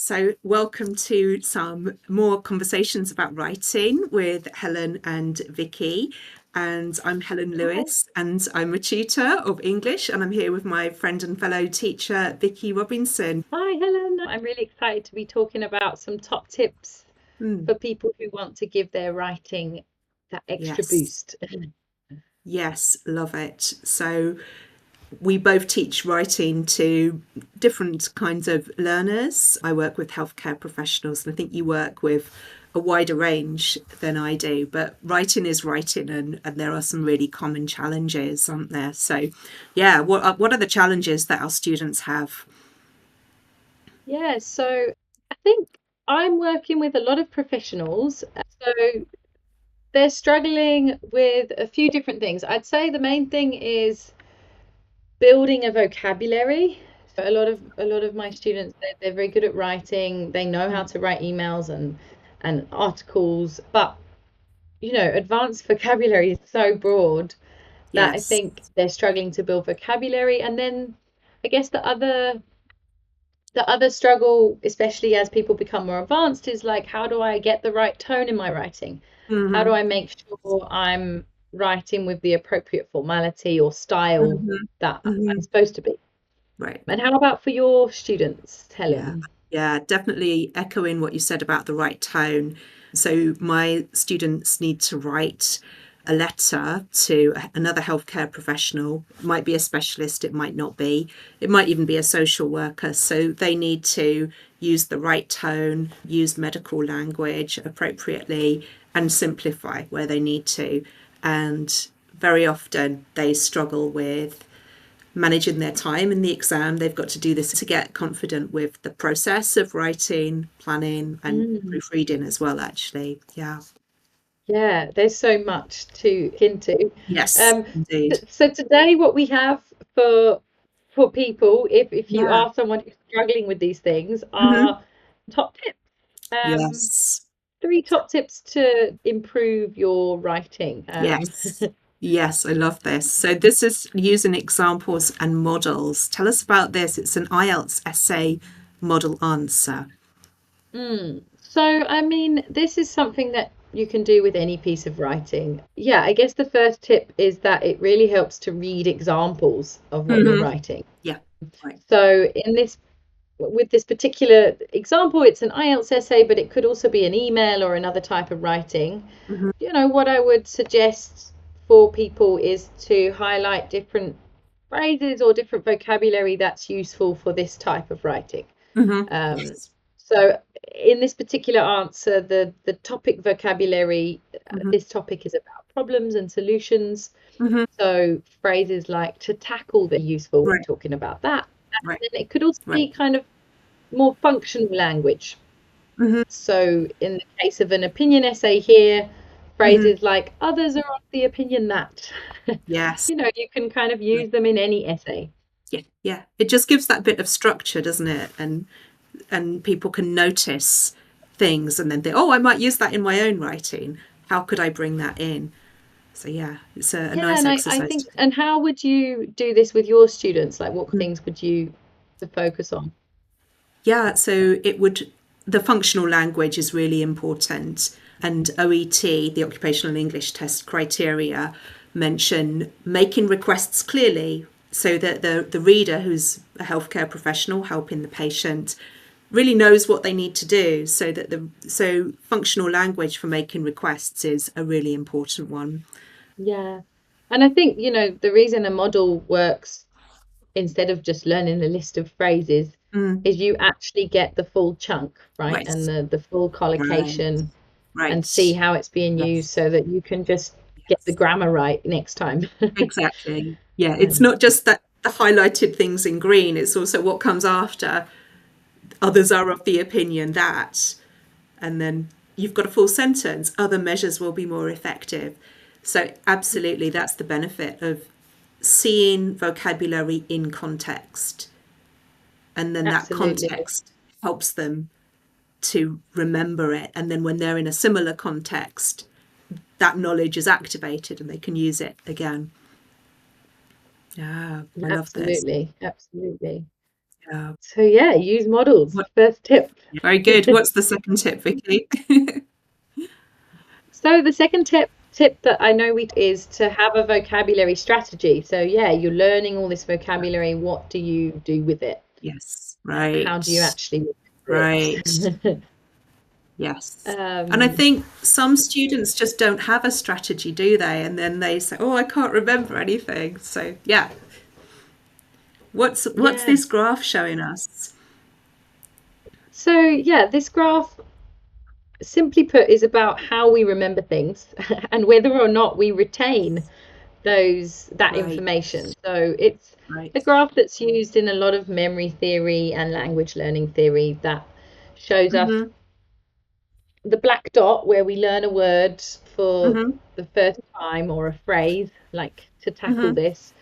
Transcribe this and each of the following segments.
So, welcome to some more conversations about writing with Helen and Vicki. And I'm Helen Hi. Lewis, and I'm a tutor of English, and I'm here with my friend and fellow teacher, Vicki Robinson. Hi, Helen. I'm really excited to be talking about some top tips Hmm, for people who want to give their writing that extra yes, boost. yes, love it. So, we both teach writing to different kinds of learners. I work with healthcare professionals, and I think you work with a wider range than I do. But writing is writing, and there are some really common challenges, aren't there? So, yeah, what are the challenges that our students have? Yeah, so I think I'm working with a lot of professionals. So they're struggling with a few different things. I'd say the main thing is building a vocabulary. So a lot of my students, they're very good at writing. They know how to write emails and articles, but advanced vocabulary is so broad that I Yes. think they're struggling to build vocabulary. And then I guess the other struggle, especially as people become more advanced, is like, how do I get the right tone in my writing? How do Hmm. I make sure I'm writing with the appropriate formality or style Hmm. that I'm Hmm. supposed to be? Right. And how about for your students, Yeah, Helen? yeah, definitely echoing what you said about the right tone. So my students need to write a letter to another healthcare professional. It might be a specialist, it might not be. It might even be a social worker. So they need to use the right tone, use medical language appropriately, and simplify where they need to. And very often they struggle with managing their time in the exam. They've got to do this to get confident with the process of writing, planning, and Mm. proofreading as well, actually. Yeah. Yeah, there's so much to into. Yes, Um, indeed. so today, what we have for people, if you Yeah. are someone who's struggling with these things, Hmm. are top tips. Um, Yes. three top tips to improve your writing. Yes. Yes, I love this. So this is using examples and models. Tell us about this. It's an IELTS essay model answer. So, I mean, this is something that you can do with any piece of writing. Yeah, I guess the first tip is that it really helps to read examples of what you're Hmm. writing. Yeah. Right. So, with this particular example, it's an IELTS essay, but it could also be an email or another type of writing. Hmm. What I would suggest for people is to highlight different phrases or different vocabulary that's useful for this type of writing. Hmm. Um, Yes. so in this particular answer, the topic vocabulary, Hmm. this topic is about problems and solutions. Hmm. So phrases like to tackle the useful when Right. talking about that. Right. And then it could also Right. be kind of more functional language. Hmm. So in the case of an opinion essay here, Hmm. phrases like others are of the opinion that, Yes. you can kind of use them in any essay. Yeah, yeah. It just gives that bit of structure, doesn't it? And people can notice things and then think, oh, I might use that in my own writing. How could I bring that in? So yeah, it's a Yeah, nice and I exercise think, to do. and how would you do this with your students? Like, what Mm. things would you to focus on? Yeah, so the functional language is really important. And OET, the Occupational English Test criteria, mention making requests clearly so that the reader, who's a healthcare professional helping the patient, really knows what they need to do. So functional language for making requests is a really important one. Yeah. And I think, the reason a model works instead of just learning a list of phrases Mm, is you actually get the full chunk, right? right, And the full right, collocation and see right. how it's being used Yes, so that you can just get the yes, grammar right next time. exactly. Yeah, it's Um, not just that the highlighted things in green, it's also what comes after. Others are of the opinion that, and then you've got a full sentence. Other measures will be more effective. So, absolutely, that's the benefit of seeing vocabulary in context. And then that Absolutely. context helps them to remember it. And then when they're in a similar context, that knowledge is activated and they can use it again. Yeah, I love this. Absolutely. Absolutely. Yeah. So yeah, use models. What, First tip. very good. What's the second tip, Vicky? So the second tip that I know we is to have a vocabulary strategy. So yeah, you're learning all this vocabulary. What do you do with it? Yes. How do you Right. actually remember Right. it? Yes. And I Um, think some students just don't have a strategy, do they? And then they say, "Oh, I can't remember anything." So, yeah. What's yeah. this graph showing us? So yeah, this graph, simply put, is about how we remember things and whether or not we retain that Right. information. So it's Right. a graph that's used in a lot of memory theory and language learning theory that shows us Mhm. the black dot where we learn a word for Mhm. the first time or a phrase, like to tackle Mhm. this.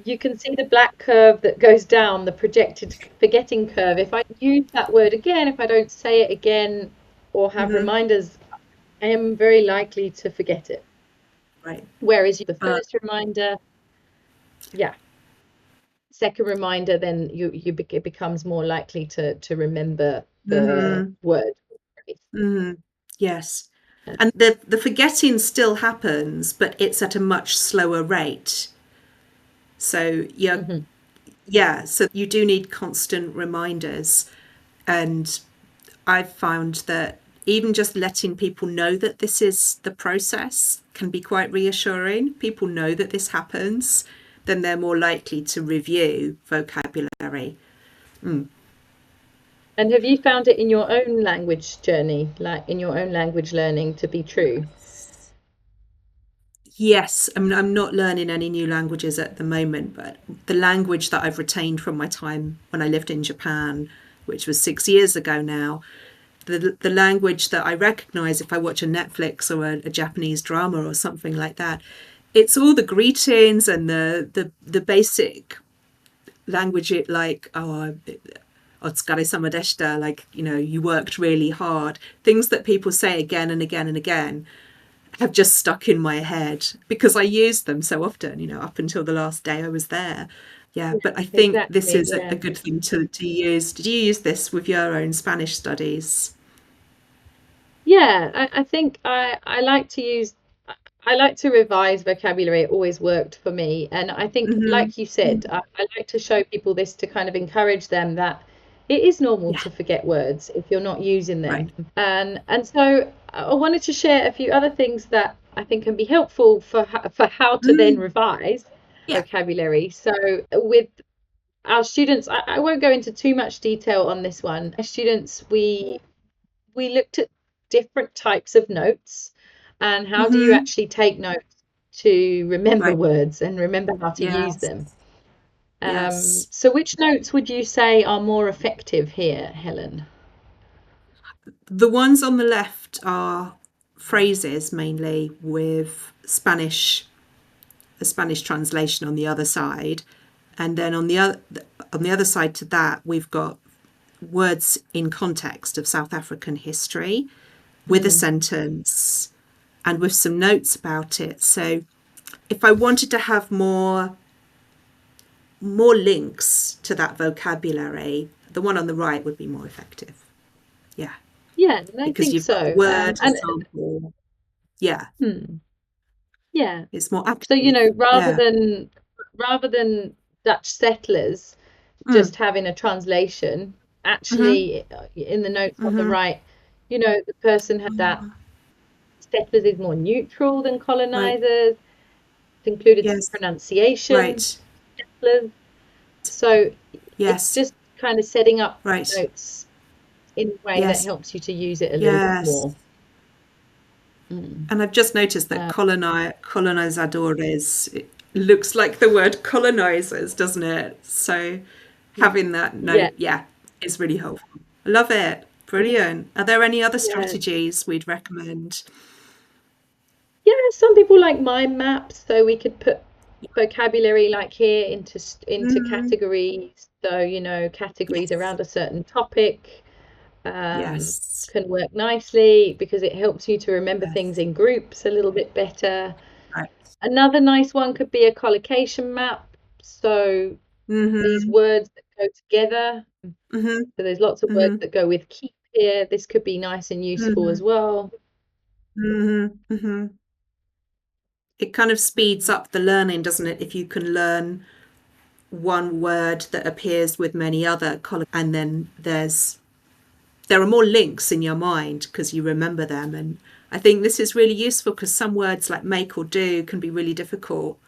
You can see the black curve that goes down, the projected forgetting curve. If I use that word again, if I don't say it again or have Mhm. reminders, I am very likely to forget it. Right. Whereas the But first reminder, yeah, second reminder, then it becomes more likely to remember the mhm. word. Mhm. Yes. And the forgetting still happens, but it's at a much slower rate. So Mhm. yeah, so you do need constant reminders. And I've found that even just letting people know that this is the process can be quite reassuring. People know that this happens, then they're more likely to review vocabulary. And have you found it in your own language journey, like in your own language learning, to be true? Yes, I mean, I'm not learning any new languages at the moment, but the language that I've retained from my time when I lived in Japan, which was 6 years ago now, the language that I recognize if I watch a Netflix or a Japanese drama or something like that, it's all the greetings and the basic language, it like, oh, otsukare-sama deshita, like, you worked really hard. Things that people say again and again and again have just stuck in my head because I used them so often, up until the last day I was there. Yeah, but I think this Exactly, is a yeah. good thing to use. Did you use this with your own Spanish studies? Yeah, I think I like to revise vocabulary. It always worked for me. And I think, Hmm. like you said, I like to show people this to kind of encourage them that it is normal Yeah, to forget words if you're not using them. right. And so I wanted to share a few other things that I think can be helpful for how to then Mm, revise yeah. vocabulary. So with our students, I won't go into too much detail on this one. Our students, we looked at different types of notes and how do you Hmm. actually take notes to remember Right. words and remember how to use Yes. them. Yes. So which notes would you say are more effective here, Helen? The ones on the left are phrases mainly with a Spanish translation on the other side. And then on the other side to that, we've got words in context of South African history with a Mm. sentence and with some notes about it. So if I wanted to have more links to that vocabulary, the one on the right would be more effective. Yeah, Yeah, I because think you've got a so. word, a sample. Yeah, Hmm, yeah. it's more So, active. Yeah. rather than Dutch settlers Mm. just having a translation, Mm-hmm. actually in the notes on the Mm-hmm. right, the person had that settlers is more neutral than Right. colonizers. It's included some Yes. pronunciation. Right. Settlers. So it's Yes. just kind of setting up Right. notes in a way that Yes. helps you to use it a little bit Yes. more. Mm. And I've just noticed that Uh, colonizadores, it looks like the word colonizers, doesn't it? So having that yeah, note, yeah, is really helpful. I love it. Brilliant. Are there any other yeah, strategies we'd recommend? yeah. Some people like mind maps, so we could put vocabulary like here into Mm, categories. So categories yes. around a certain topic Yes. can work nicely because it helps you to remember things Yes. in groups a little bit better. Right. Another nice one could be a collocation map. So these Mm-hmm. words that go together. Mhm. So there's lots of words Mhm. that go with keep here. This could be nice and useful as Mhm. well. Mhm. Mhm. It kind of speeds up the learning, doesn't it? If you can learn one word that appears with many other columns, and then there are more links in your mind because you remember them. And I think this is really useful because some words like make or do can be really difficult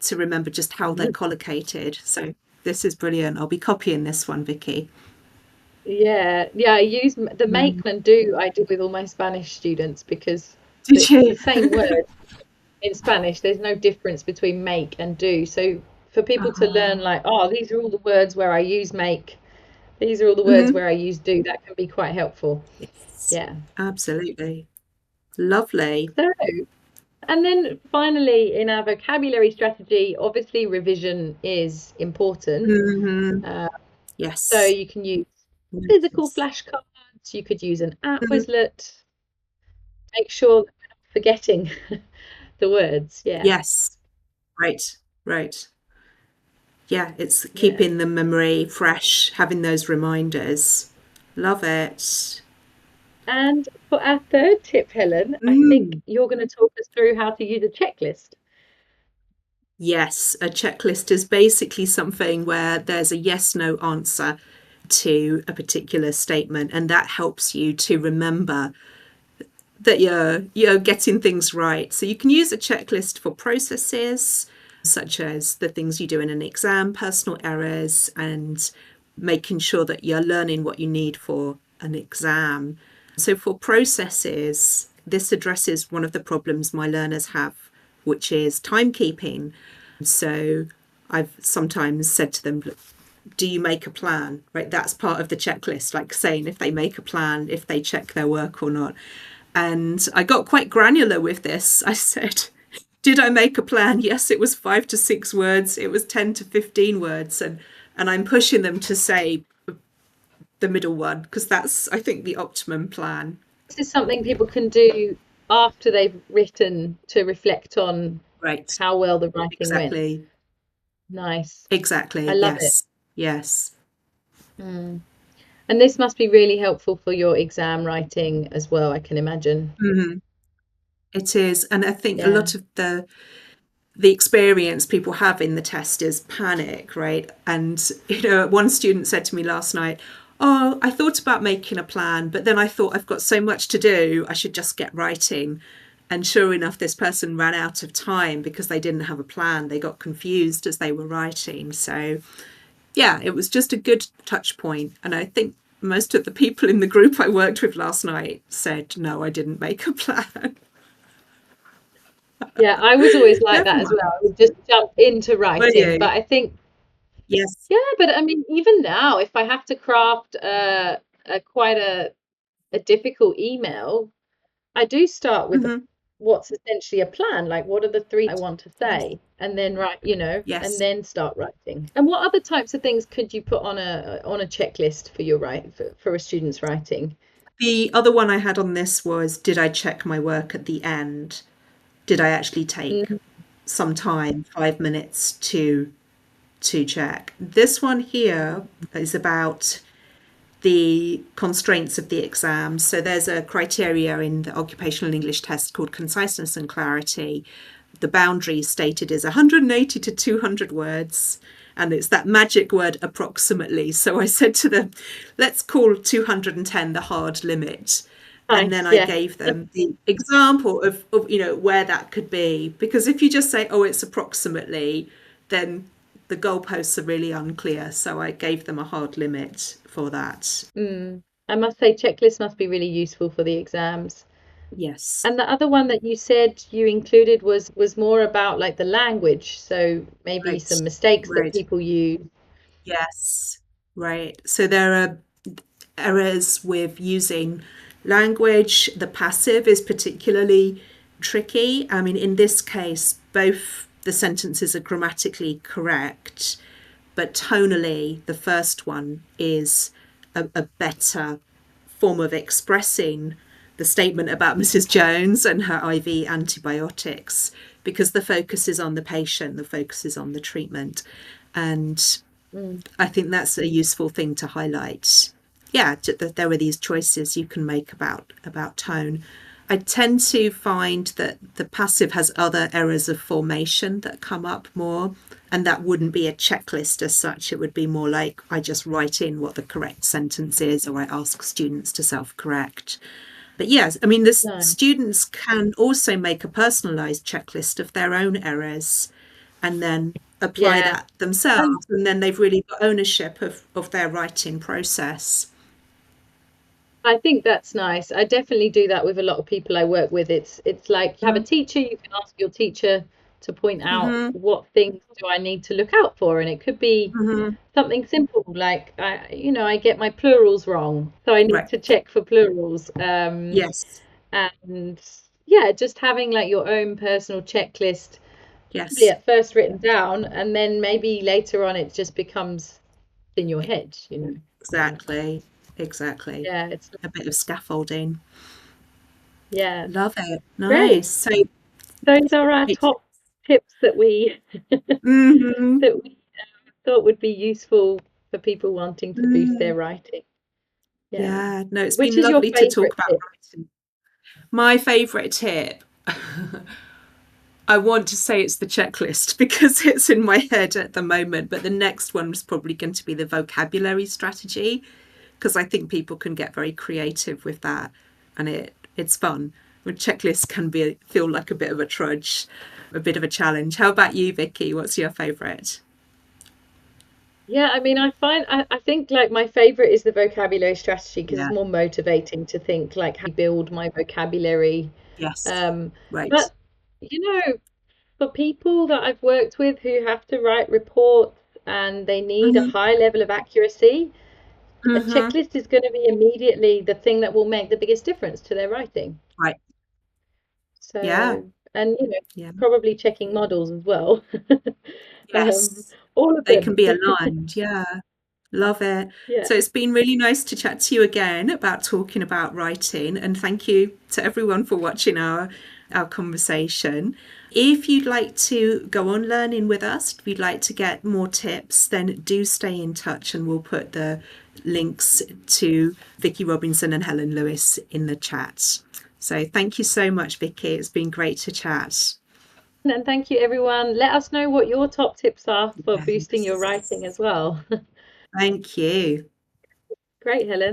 to remember just how they're Mhm. collocated. So this is brilliant. I'll be copying this one, Vicky. Yeah, yeah, I use the Mm. make and do I do with all my Spanish students because Did it's the you? same word in Spanish. There's no difference between make and do. So for people to learn Oh. like, oh, these are all the words where I use make, these are all the words Hmm. where I use do, that can be quite helpful. Yes, Yeah. absolutely. Lovely. So, and then finally, in our vocabulary strategy, obviously revision is important. Hmm. Uh, so Yes. you can use physical Notice. flashcards, you could use an app Mhm. Quizlet, make sure that we're not forgetting the words. Yeah, Yes. Right. Right. Yeah, it's yeah. keeping the memory fresh, having those reminders. Love it. And for our third tip, Helen, I think Mm. you're going to talk us through how to use a checklist. Yes, a checklist is basically something where there's a yes no answer to a particular statement, and that helps you to remember that you're getting things right. So you can use a checklist for processes such as the things you do in an exam, personal errors, and making sure that you're learning what you need for an exam. So for processes, this addresses one of the problems my learners have, which is timekeeping. So I've sometimes said to them, do you make a plan? Right, that's part of the checklist, like saying if they make a plan, if they check their work or not. And I got quite granular with this. I said, did I make a plan? Yes, it was 5 to 6 words. It was 10 to 15 words. And I'm pushing them to say the middle one because that's, I think, the optimum plan. This is something people can do after they've written to reflect on Right. how well the writing went. Exactly. Nice. I Exactly. love it. Yes. Yes. Mm. And this must be really helpful for your exam writing as well, I can imagine. Mm-hmm. It is. And I think a Yeah. lot of the experience people have in the test is panic, right? And, one student said to me last night, oh, I thought about making a plan, but then I thought I've got so much to do, I should just get writing. And sure enough, this person ran out of time because they didn't have a plan. They got confused as they were writing. So, yeah, it was just a good touch point. And I think most of the people in the group I worked with last night said, no, I didn't make a plan. Yeah, I was always like Never that as mind. well. I would just jump into Were writing. But you? I think, Yes. yeah, but I mean, even now, if I have to craft quite a difficult email, I do start with Hmm. what's essentially a plan, like what are the three I want to Yes. say, and then write, and Yes. then start writing. And what other types of things could you put on a checklist for your for a student's writing? The other one I had on this was, did I check my work at the end? Did I actually take Mm, some time, 5 minutes to check? This one here is about the constraints of the exam. So there's a criteria in the occupational English test called conciseness and clarity. The boundary stated is 180 to 200 words. And it's that magic word approximately. So I said to them, let's call 210 the hard limit. And then nice, I yeah. gave them the example of where that could be. Because if you just say, oh, it's approximately, then the goalposts are really unclear. So I gave them a hard limit for that. Mm. I must say, checklists must be really useful for the exams. Yes. And the other one that you said you included was more about like the language, so maybe Right. some mistakes that Right. people use. Yes. Right. So there are errors with using language. The passive is particularly tricky. I mean, in this case, both the sentences are grammatically correct, but tonally, the first one is a better form of expressing the statement about Mrs. Jones and her IV antibiotics because the focus is on the patient, the focus is on the treatment. And Mm. I think that's a useful thing to highlight. Yeah, that there were these choices you can make about tone. I tend to find that the passive has other errors of formation that come up more, and that wouldn't be a checklist as such. It would be more like I just write in what the correct sentence is, or I ask students to self-correct. But yes, I mean, the No. students can also make a personalised checklist of their own errors and then apply Yeah. that themselves. Um, And then they've really got ownership of their writing process. I think that's nice. I definitely do that with a lot of people I work with. It's like you have a teacher, you can ask your teacher to point out Mm-hmm, what things do I need to look out for, and it could be mm-hmm. something simple like I get my plurals wrong, so I need Right. to check for plurals. Yes. And yeah, just having like your own personal checklist, probably Yes. at first written down, and then maybe later on it just becomes in your head, you know. Exactly. Exactly. Yeah, it's A bit of scaffolding. yeah, Love it. great. Nice. So, Those are our top tips that we mm-hmm. that we thought would be useful for people wanting to boost their Mm. writing. Yeah. Yeah. No, it's Which been is your lovely to talk favorite about tip? writing. My favourite tip, I want to say it's the checklist because it's in my head at the moment, but the next one is probably going to be the vocabulary strategy because I think people can get very creative with that and it's fun. A checklist can be feel like a bit of a trudge, a bit of a challenge. How about you, Vicky? What's your favourite? Yeah, I mean, I think like my favorite is the vocabulary strategy because it's Yeah. more motivating to think like how do I build my vocabulary. Yes. Um, Right. but you know, for people that I've worked with who have to write reports and they need a Mm-hmm. high level of accuracy, a Mm-hmm. checklist is going to be immediately the thing that will make the biggest difference to their writing. Right. Yeah. So, and Yeah. probably checking models as well. Yes. All of They can them. be aligned. Yeah. Love it. Yeah. So it's been really nice to chat to you again about talking about writing, and thank you to everyone for watching our conversation. If you'd like to go on learning with us, if you'd like to get more tips, then do stay in touch and we'll put the links to Vicki Robinson and Helen Lewis in the chat. So thank you so much, Vicki. It's been great to chat. And thank you, everyone. Let us know what your top tips are for boosting your Yes. writing as well. Thank you. Great, Helen.